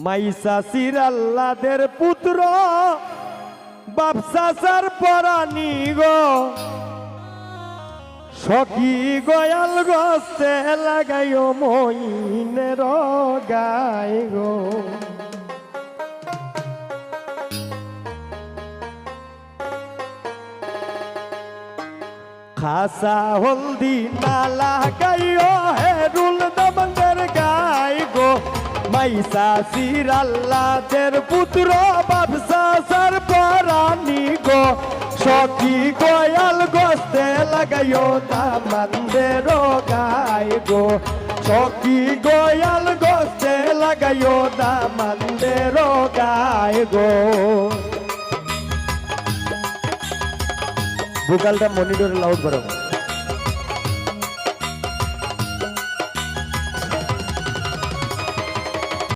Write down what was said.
মাইসা সিরাল্লাদের পুত্র বাপসাসার পরানি গো সখী গয়াল গস্তে লাগাইও মইনের গায় গো খাসা হলদি না লাগাইও হেরুল দমঙ্গের গায় গো মাইসা সিরাল্লাদের পুত্র বাপসাসার পরানি গো সখী গয়াল গস্তে লাগাইও দামানদের গায় গো সখী গয়াল গস্তে লাগাইও দামানদের গায় গো ভোকালটা মনিটরে লাউড করো